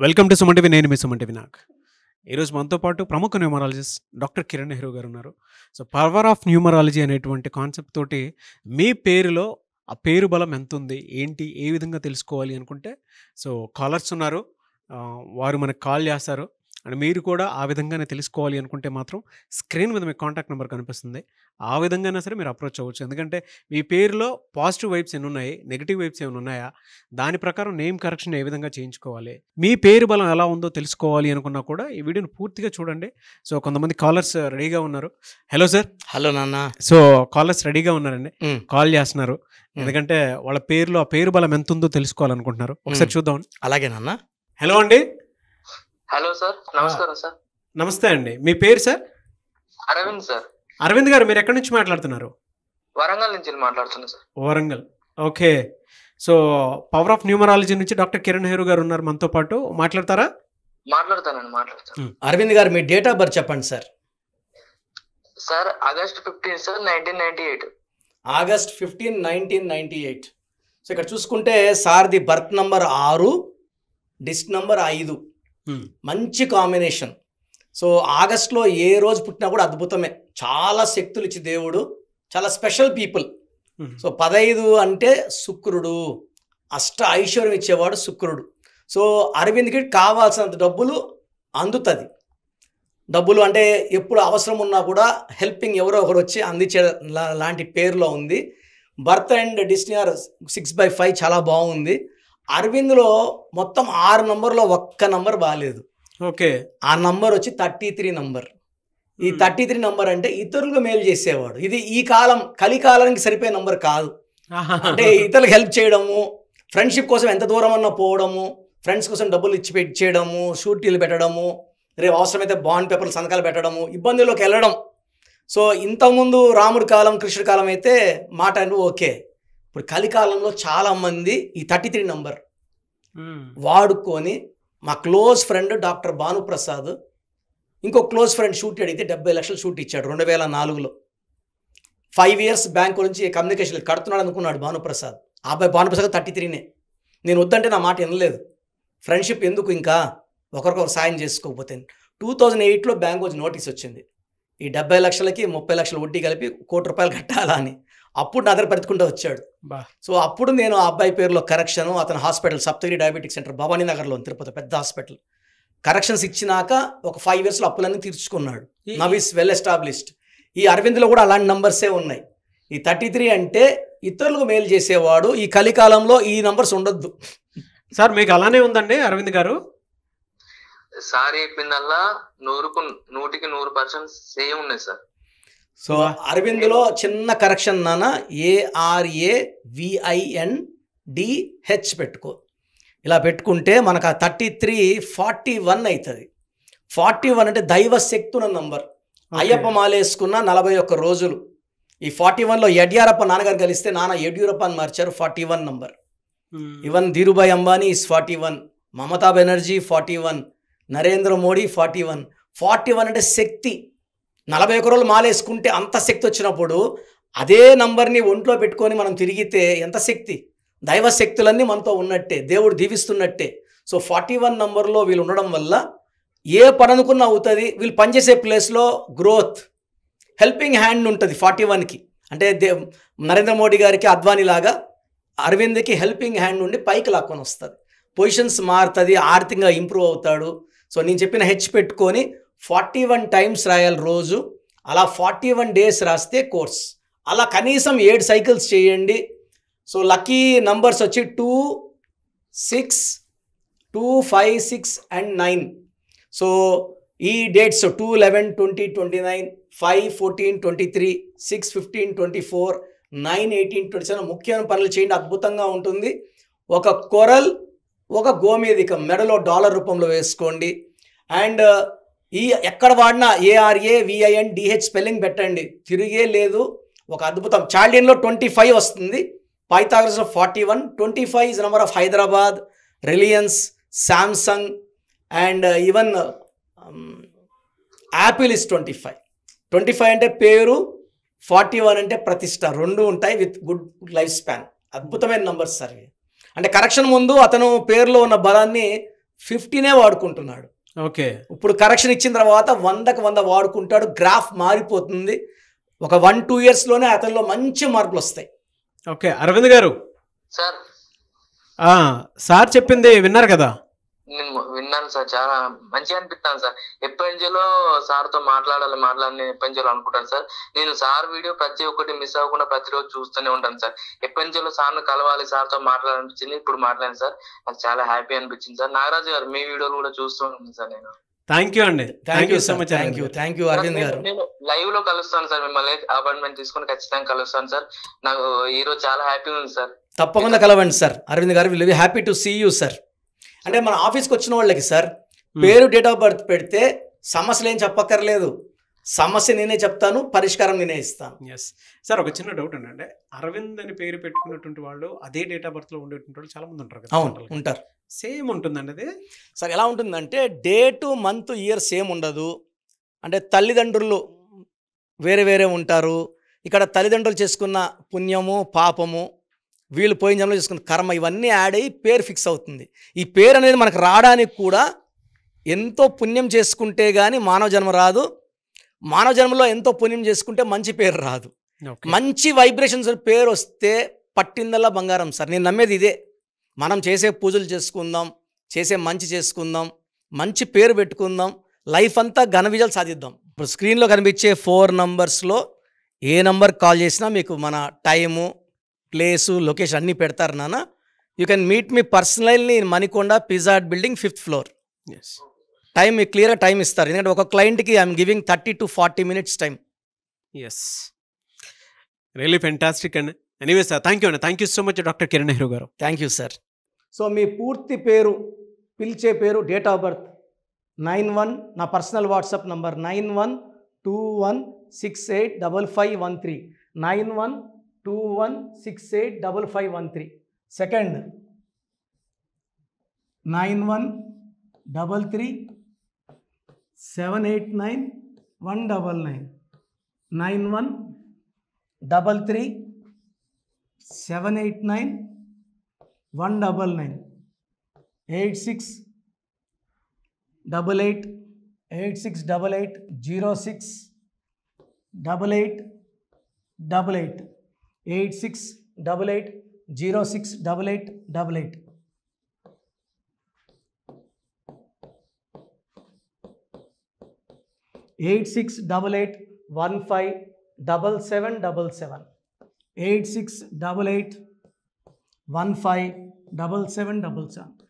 Welcome to Suman TV. నేను మీ Suman TV Nag. ఈరోజు మనతో పాటు ప్రముఖ న్యూమరాలజిస్ట్ డాక్టర్ కిరణ్ నెహ్రూ గారు ఉన్నారు. సో పవర్ ఆఫ్ న్యూమరాలజీ అనేటువంటి కాన్సెప్ట్ తోటి మీ పేరులో ఆ పేరు బలం ఎంత ఉంది, ఏంటి, ఏ విధంగా తెలుసుకోవాలి అనుకుంటే సో కాలర్స్ ఉన్నారు. వారు మనకు కాల్ చేస్తారు. అండ్ మీరు కూడా ఆ విధంగానే తెలుసుకోవాలి అనుకుంటే మాత్రం స్క్రీన్ మీద మీకు కాంటాక్ట్ నెంబర్ కనిపిస్తుంది. ఆ విధంగానే సరే మీరు అప్రోచ్ అవ్వచ్చు. ఎందుకంటే మీ పేరులో పాజిటివ్ వైబ్స్ ఎన్ని ఉన్నాయి, నెగిటివ్ వైబ్స్ ఏమైనా ఉన్నాయా, దాని ప్రకారం నేమ్ కరెక్షన్ ఏ విధంగా చేయించుకోవాలి, మీ పేరు బలం ఎలా ఉందో తెలుసుకోవాలి అనుకున్నా కూడా ఈ వీడియోని పూర్తిగా చూడండి. సో కొంతమంది కాలర్స్ రెడీగా ఉన్నారు. Hello sir. హలో నాన్న. సో కాలర్స్ రెడీగా ఉన్నారండి, కాల్ చేస్తున్నారు. ఎందుకంటే వాళ్ళ పేరులో ఆ పేరు బలం ఎంత ఉందో తెలుసుకోవాలనుకుంటున్నారు. ఒకసారి చూద్దాం. అలాగే నాన్న. హలో అండి. హలో సార్, నమస్కారం సార్. నమస్తే అండి. మీ పేరు సార్? అరవింద్ సార్. అరవింద్ గారు, మీరు ఎక్కడి నుంచి మాట్లాడుతున్నారు? వరంగల్ నుంచి మాట్లాడుతున్నా sir. Warangal. Okay. So power of numerology నుంచి డాక్టర్ కిరణ్ నెహ్రూ గారు ఉన్నారు మనతో పాటు. మాట్లాడతారా? మాట్లాడతాను. అరవింద్ గారు, మీ డేట్ ఆఫ్ బర్త్ చెప్పండి sir. Sir August 15 sir 1998. August 15, 1998. So ఇక్కడ చూసుకుంటే సార్ది బర్త్ నంబర్ 6, డిస్ట్ నంబర్ 5. మంచి కాంబినేషన్. సో ఆగస్ట్లో ఏ రోజు పుట్టినా కూడా అద్భుతమే. చాలా శక్తులు ఇచ్చి దేవుడు, చాలా స్పెషల్ పీపుల్. సో 15 అంటే శుక్రుడు, అష్ట ఐశ్వర్యం ఇచ్చేవాడు శుక్రుడు. సో అరవింద్కి కావాల్సినంత డబ్బులు అందుతుంది. డబ్బులు అంటే ఎప్పుడు అవసరం ఉన్నా కూడా హెల్పింగ్ ఎవరో ఒకరు వచ్చి అందించే లాంటి పేరులో ఉంది. బర్త్ అండ్ డిస్టినర్ 6/5 చాలా బాగుంది. అరవింద్లో మొత్తం 6 నంబర్లో ఒక్క నంబర్ బాగాలేదు. ఓకే. ఆ నంబర్ వచ్చి 33 నంబర్. ఈ 33 నంబర్ అంటే ఇతరులకు మేలు చేసేవాడు. ఇది ఈ కాలం కలికాలానికి సరిపోయే నంబర్ కాదు. అంటే ఇతరులకు హెల్ప్ చేయడము, ఫ్రెండ్షిప్ కోసం ఎంత దూరం అన్నా పోవడము, ఫ్రెండ్స్ కోసం డబ్బులు ఇచ్చేయడము, షూటీలు పెట్టడము, రేపు అవసరమైతే బాండ్ పేపర్లు సంతకాలు పెట్టడము, ఇబ్బందుల్లోకి వెళ్ళడం. సో ఇంతకుముందు రాముడి కాలం, కృష్ణుడి కాలం అయితే మాట అంటే ఓకే. ఇప్పుడు కలికాలంలో చాలామంది ఈ 33 నంబర్ వాడుకొని, మా క్లోజ్ ఫ్రెండ్ డాక్టర్ భానుప్రసాద్ ఇంకో క్లోజ్ ఫ్రెండ్ షూట్ అడిగితే 70 లక్షలు షూట్ ఇచ్చాడు 2004లో. 5 years బ్యాంకు నుంచి కమ్యూనికేషన్ కడుతున్నాడు అనుకున్నాడు భానుప్రసాద్. ఆ అబ్బాయి భానుప్రసాద్ 33నే. నేను వద్దంటే నా మాట వినలేదు. ఫ్రెండ్షిప్ ఎందుకు, ఇంకా ఒకరికొకరు సాయం చేసుకోకపోతే. 2008లో బ్యాంకు వచ్చి నోటీస్ వచ్చింది, ఈ 70 లక్షలకి 30 లక్షలు వడ్డీ కలిపి ₹1 కోటి కట్టాలా అని. అప్పుడు నా దగ్గర పెట్టుకుంటూ వచ్చాడు. సో అప్పుడు నేను ఆ అబ్బాయి పేరులో కరెక్షను, అతను hospital Saptagiri diabetic centre Bhavani నగర్లో, తిరుపతి పెద్ద హాస్పిటల్, కరెక్షన్స్ ఇచ్చినాక ఒక 5 yearsలో అప్పులన్నీ తీర్చుకున్నాడు. Now is well established. ఈ అరవింద్లో కూడా అలాంటి నంబర్సే ఉన్నాయి. ఈ 33 అంటే ఇతరులకు మేలు చేసేవాడు. ఈ కలికాలంలో ఈ నంబర్స్ ఉండొద్దు సార్. మీకు అలానే ఉందండి అరవింద్ గారు? సార్ చెప్పిందల్లా 100కి 100% సేమ్ ఉన్నాయి సార్. సో అరవింద్లో చిన్న కరెక్షన్ నాన్న, ARAVINDH పెట్టుకో. ఇలా పెట్టుకుంటే మనకు ఆ 33 41 అవుతుంది. 41 అంటే దైవశక్తి ఉన్న నంబర్. అయ్యప్ప మాలేసుకున్న 41 రోజులు. ఈ 41లో యడ్యూరప్ప నాన్నగారు కలిస్తే నాన్న యడ్యూరప్ప అని మార్చారు, 41 number. Even Dhirubhai Ambani is 41, Mamata Banerjee 41, Narendra Modi 41. 41 అంటే శక్తి. 41 రోజులు మాలేసుకుంటే అంత శక్తి వచ్చినప్పుడు అదే నంబర్ని ఒంట్లో పెట్టుకొని మనం తిరిగితే ఎంత శక్తి, దైవశక్తులన్నీ మనతో ఉన్నట్టే, దేవుడు దీవిస్తున్నట్టే. సో 41 నంబర్లో వీళ్ళు ఉండడం వల్ల ఏ పని అనుకున్నా అవుతుంది. వీళ్ళు పనిచేసే ప్లేస్లో గ్రోత్, హెల్పింగ్ హ్యాండ్ ఉంటుంది 41కి. అంటే నరేంద్ర మోడీ గారికి అద్వానీ లాగా అరవింద్కి హెల్పింగ్ హ్యాండ్ నుండి పైకి లాక్కొని వస్తుంది, పొజిషన్స్ మారుతుంది, ఆర్థికంగా ఇంప్రూవ్ అవుతాడు. సో నేను చెప్పిన హెచ్ పెట్టుకొని 41 times రాయాలి రోజు. అలా 41 days రాస్తే కోర్స్. అలా కనీసం 7 cycles చేయండి. సో లక్కీ నంబర్స్ వచ్చి 2, 6, 2, 5, 6 and 9. సో ఈ డేట్స్ 2, 11, 20, 29, 5, 14, 23, 6, 15, 24, 9, 18, 27 ముఖ్యమైన పనులు చేయండి, అద్భుతంగా ఉంటుంది. ఒక కొరల్, ఒక గోమేధికం మెడలో డాలర్ రూపంలో వేసుకోండి. అండ్ ఈ ఎక్కడ వాడినా ARAVINDH స్పెల్లింగ్ పెట్టండి, తిరిగే లేదు. ఒక అద్భుతం. చాల్డియన్లో 25 వస్తుంది, పైథాగరస్లో 41. 25 is number of Hyderabad, Reliance, Samsung and even Apple is 25. 25 అంటే పేరు, 41 అంటే ప్రతిష్ట. 2 ఉంటాయి విత్ గుడ్ లైఫ్ స్పాన్. అద్భుతమైన నంబర్స్ సార్. అంటే కరెక్షన్ ముందు అతను పేరులో ఉన్న బలాన్ని 15 వాడుకుంటున్నాడు. ఓకే. ఇప్పుడు కరెక్షన్ ఇచ్చిన తర్వాత 100కి 100 వాడుకుంటాడు. గ్రాఫ్ మారిపోతుంది. ఒక 1-2 ఇయర్స్లోనే అతనిలో మంచి మార్పులు వస్తాయి. ఓకే. అరవింద్ గారు, సార్ సార్ చెప్పింది విన్నారు కదా? నేను విన్నాను సార్, చాలా మంచిగా అనిపిస్తాను సార్. ఎప్పటి నుంచో సార్తో మాట్లాడాలని ఎప్పటి నుంచో అనుకుంటాను సార్. నేను సార్ వీడియో ప్రతి ఒక్కటి మిస్ అవ్వకుండా ప్రతిరోజు చూస్తూనే ఉంటాను సార్. ఎప్పటి నుంచో సార్ను కలవాలి, సార్తో మాట్లాడాలనిపించింది, ఇప్పుడు మాట్లాడాను సార్. నాకు చాలా హ్యాపీ అనిపించింది సార్. నాగరాజు గారు మీ వీడియోలు కూడా చూస్తూ ఉంటాను సార్ నేను. థ్యాంక్ యూ అండి. Thank you so much. Thank you Aravind గారు. నేను లైవ్ లో కలుస్తాను సార్, మిమ్మల్ని అపాయింట్మెంట్ తీసుకుని ఖచ్చితంగా కలుస్తాను సార్. నాకు ఈ రోజు చాలా హ్యాపీగా ఉంది సార్. తప్పకుండా కలవండి సార్ అరవింద్ గారు. Will be happy to see you sir. అంటే మన ఆఫీస్కి వచ్చిన వాళ్ళకి సార్ పేరు, డేట్ ఆఫ్ బర్త్ పెడితే సమస్యలు ఏం చెప్పక్కర్లేదు. సమస్య నేనే చెప్తాను, పరిష్కారం నేనే ఇస్తాను. ఎస్ సార్, ఒక చిన్న డౌట్ అండి. అంటే అరవింద్ అని పేరు పెట్టుకున్నటువంటి వాళ్ళు అదే డేట్ ఆఫ్ బర్త్లో ఉండేటువంటి వాళ్ళు చాలా మంది ఉంటారు కదా? అవును, ఉంటారు. సేమ్ ఉంటుందండి అది? సార్ ఎలా ఉంటుందంటే డేటు, మంత్, ఇయర్ సేమ్ ఉండదు. అంటే తల్లిదండ్రులు వేరే వేరే ఉంటారు. ఇక్కడ తల్లిదండ్రులు చేసుకున్న పుణ్యము, పాపము, వీళ్ళు పోయిన జన్మలో చేసుకున్న కర్మ, ఇవన్నీ యాడ్ అయ్యి పేరు ఫిక్స్ అవుతుంది. ఈ పేరు అనేది మనకు రావడానికి కూడా ఎంతో పుణ్యం చేసుకుంటే కానీ మానవ జన్మ రాదు. మానవ జన్మలో ఎంతో పుణ్యం చేసుకుంటే మంచి పేరు రాదు. మంచి వైబ్రేషన్స్ పేరు వస్తే పట్టిందల్లా బంగారం సార్. నేను నమ్మేది ఇదే. మనం చేసే పూజలు చేసుకుందాం, చేసే మంచి చేసుకుందాం, మంచి పేరు పెట్టుకుందాం, లైఫ్ అంతా ఘన విజయాలు సాధిద్దాం. ఇప్పుడు స్క్రీన్లో కనిపించే 4 నంబర్స్లో ఏ నంబర్ కాల్ చేసినా మీకు మన టైము, ప్లేసు, లొకేషన్ అన్నీ పెడతారు నాన్న. You can meet me personally in Manikonda pizza hut building 5th floor. Time మీకు క్లియర్గా టైం ఇస్తారు. ఎందుకంటే ఒక క్లయింట్కి I'm giving 30 to 40 minutes time. Yes, really fantastic అండి. ఎనీవే సార్, థ్యాంక్ యూ అండి. Thank you so much doctor Kiran Nehru గారు. Thank you sir. సో మీ పూర్తి పేరు, పిలిచే పేరు, డేట్ ఆఫ్ బర్త్ 91, నా పర్సనల్ వాట్సాప్ నంబర్ 9121685513, 9121685513. సెకండ్ 9133789199, 9133789199, 868886880688, 8688068888. 8688157777, 8688157777.